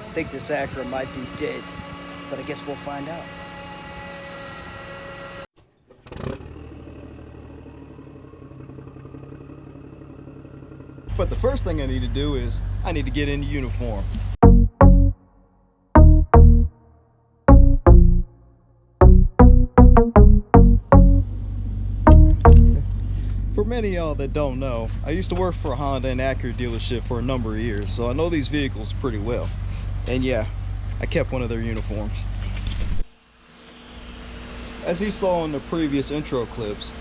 I think this ACURA might be dead, but I guess we'll find out. But the first thing I need to do is I need to get into uniform. For many of y'all that don't know, I used to work for a Honda and Acura dealership for a number of years, so I know these vehicles pretty well. And yeah, I kept one of their uniforms. As you saw in the previous intro clips,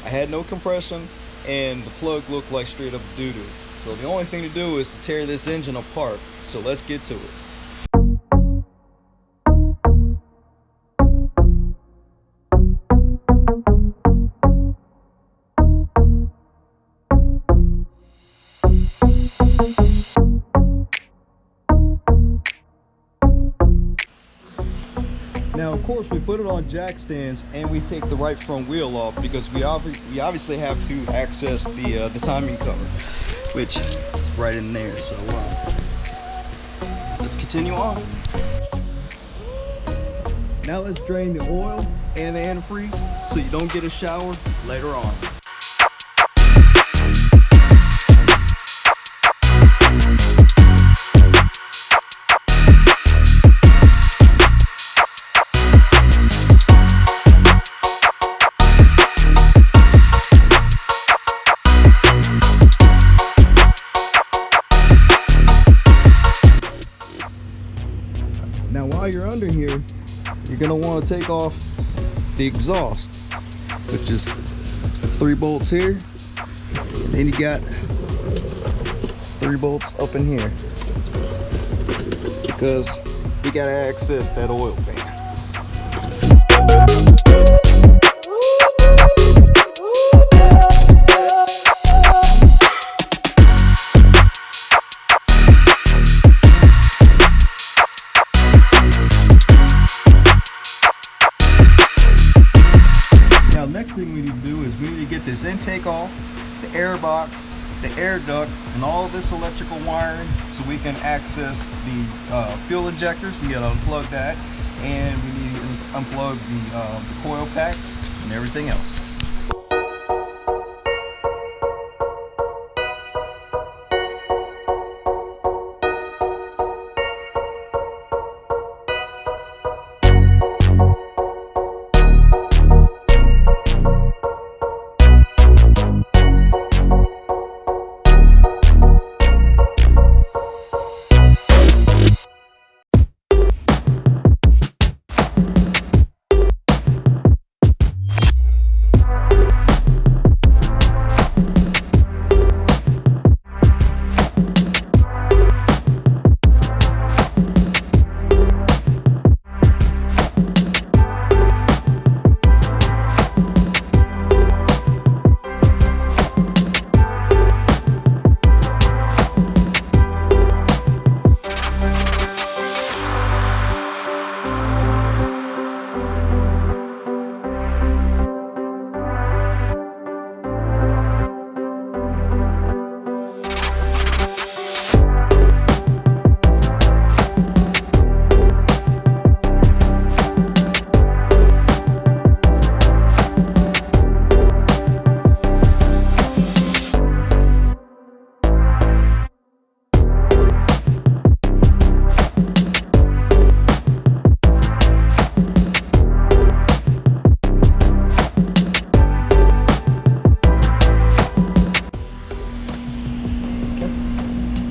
I had no compression and the plug looked like straight up doo-doo. So the only thing to do is to tear this engine apart. So let's get to it. Now, of course, we put it on jack stands and we take the right front wheel off because we obviously have to access the timing cover, which is right in there. So let's continue on. Now let's drain the oil and the antifreeze so you don't get a shower later on. Now while you're under here, you're going to want to take off the exhaust, which is 3 bolts here, and then you got 3 bolts up in here, because we got to access that oil pan. Next thing we need to do is we need to get this intake off, the air box, the air duct, and all this electrical wiring so we can access the fuel injectors. We got to unplug that, and we need to unplug the coil packs and everything else.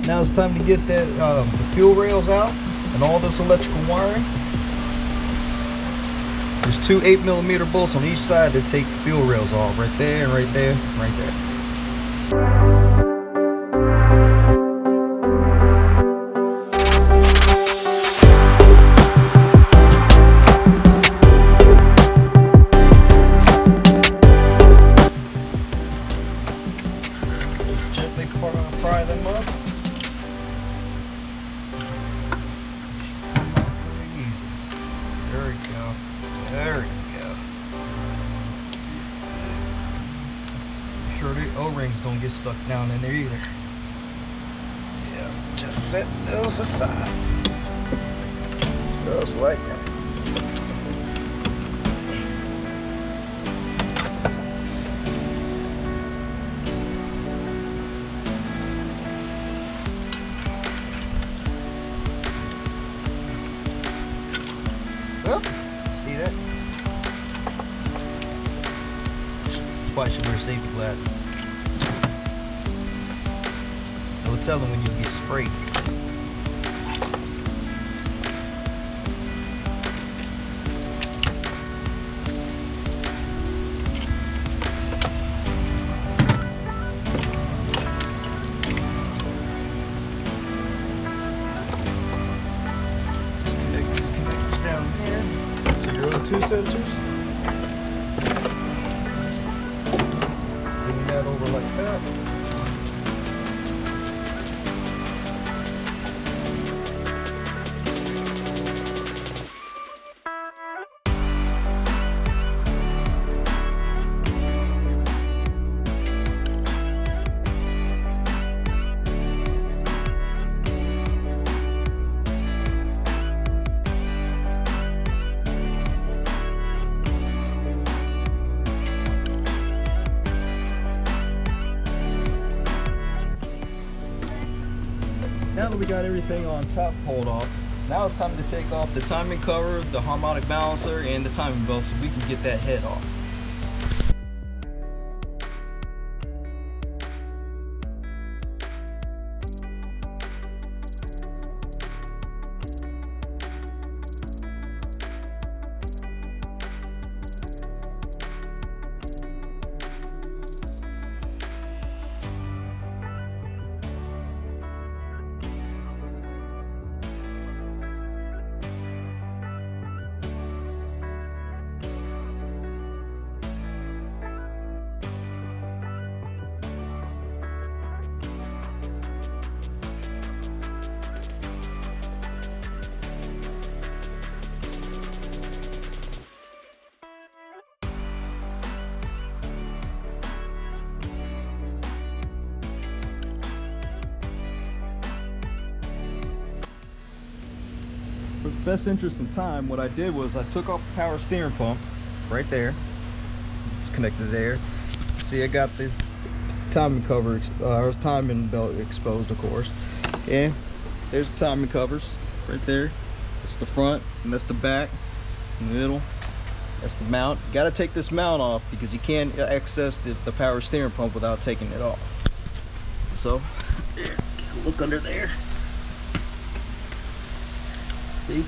Now it's time to get that the fuel rails out and all this electrical wiring. There's 2 8mm bolts on each side to take the fuel rails off. Right there, right there, right there. Gently pry them up. Easy. O-rings don't get stuck down in there either. Yeah, just set those aside. Just like that. Well, see that? That's why I should wear safety glasses. It'll tell them when you get sprayed. Just connect these connectors down there to your other 2 sensors. Bring that over like that. Now that we got everything on top pulled off, now it's time to take off the timing cover, the harmonic balancer, and the timing belt so we can get that head off. For the best interest in time, what I did was I took off the power steering pump right there. It's connected there. See, I got the timing cover, or timing belt exposed, of course. And there's the timing covers right there. That's the front, and that's the back. In the middle, that's the mount. You gotta take this mount off because you can't access the power steering pump without taking it off. So, look under there. See?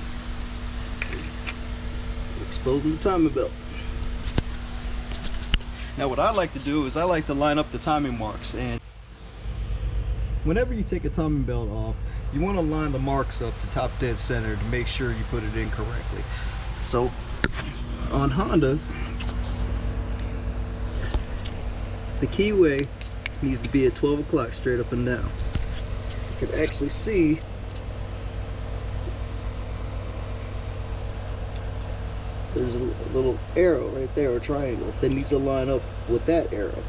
Exposing the timing belt. Now what I like to do is I like to line up the timing marks, and whenever you take a timing belt off, you want to line the marks up to top dead center to make sure you put it in correctly. So on Hondas, the keyway needs to be at 12 o'clock straight up and down. You can actually see there's a little arrow right there, or triangle, that needs to line up with that arrow.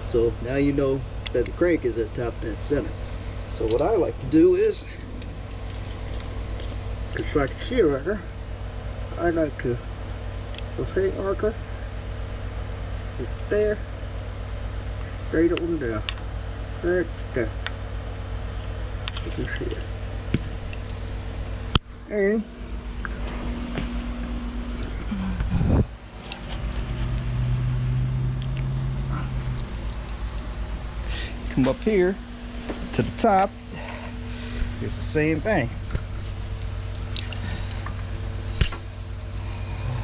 So now you know that the crank is at top dead center. So what I like to do is, just like a shear marker, I like to go straight marker, right there, straight up and down, right there. You can see it. And come up here to the top, here's the same thing.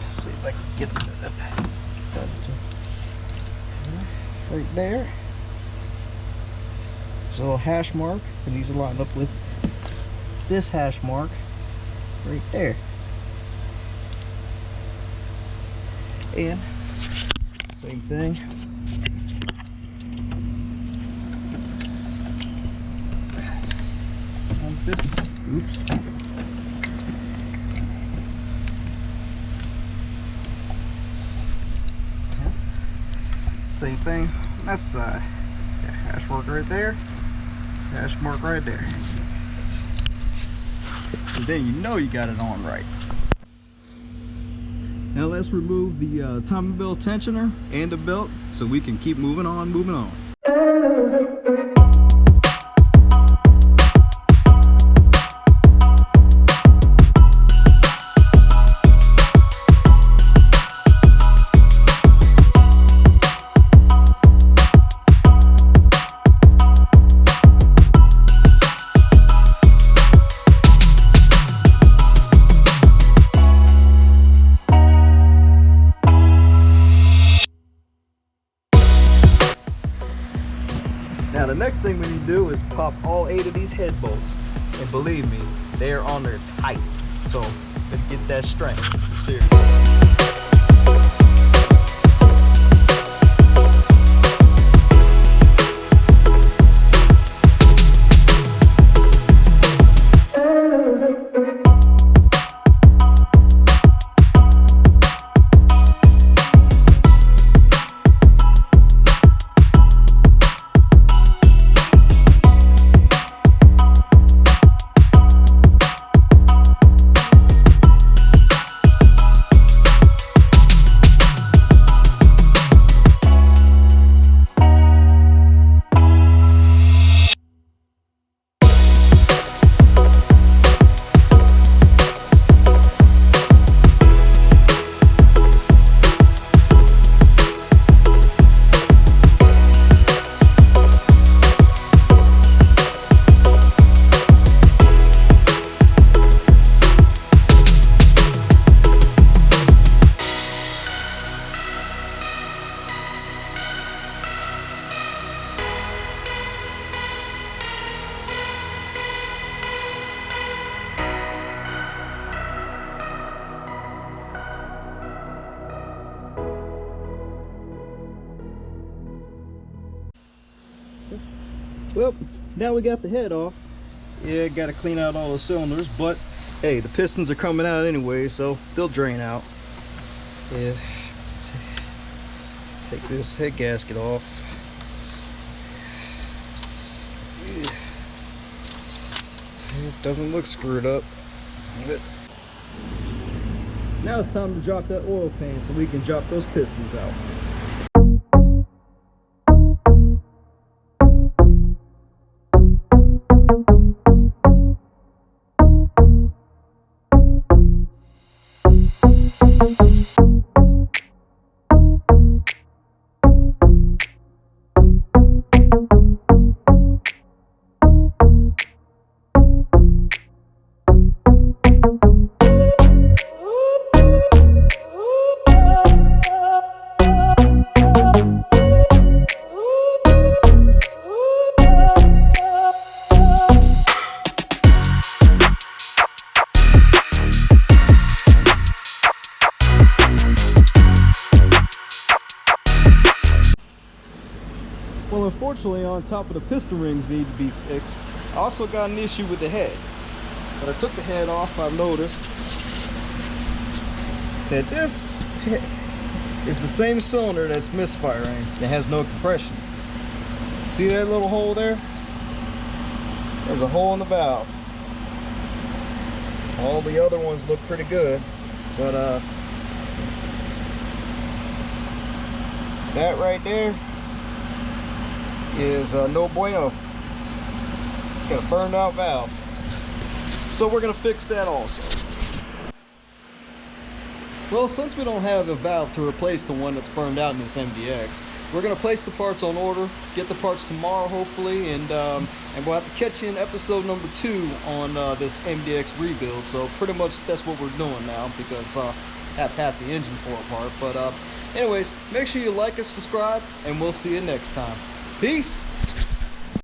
Let's see if I can get it right there. There's a little hash mark that needs to line up with this hash mark right there. And same thing. On this, oops. Same thing on that side. hash mark right there, hash mark right there. So then you know you got it on right. Now let's remove the timing belt tensioner and the belt so we can keep moving on, moving on. Now the next thing we need to do is pop all 8 of these head bolts, and believe me, they are on there tight. So let's get that strength. Seriously. Well, now we got the head off. Yeah, got to clean out all the cylinders, but hey, the pistons are coming out anyway, so they'll drain out. Yeah, take this head gasket off. It doesn't look screwed up. But now it's time to drop that oil pan so we can drop those pistons out. Well, unfortunately, on top of the piston rings need to be fixed. I also got an issue with the head. When I took the head off, I noticed that this is the same cylinder that's misfiring. It has no compression. See that little hole there? There's a hole in the valve. All the other ones look pretty good, but that right there is no bueno. Got a burned out valve. So we're gonna fix that also. Well, since we don't have a valve to replace the one that's burned out in this MDX, we're gonna place the parts on order, get the parts tomorrow hopefully, and we'll have to catch you in episode number 2 on this MDX rebuild. So pretty much that's what we're doing now, because half the engine tore apart. But anyways, make sure you like us, subscribe, and we'll see you next time. Peace!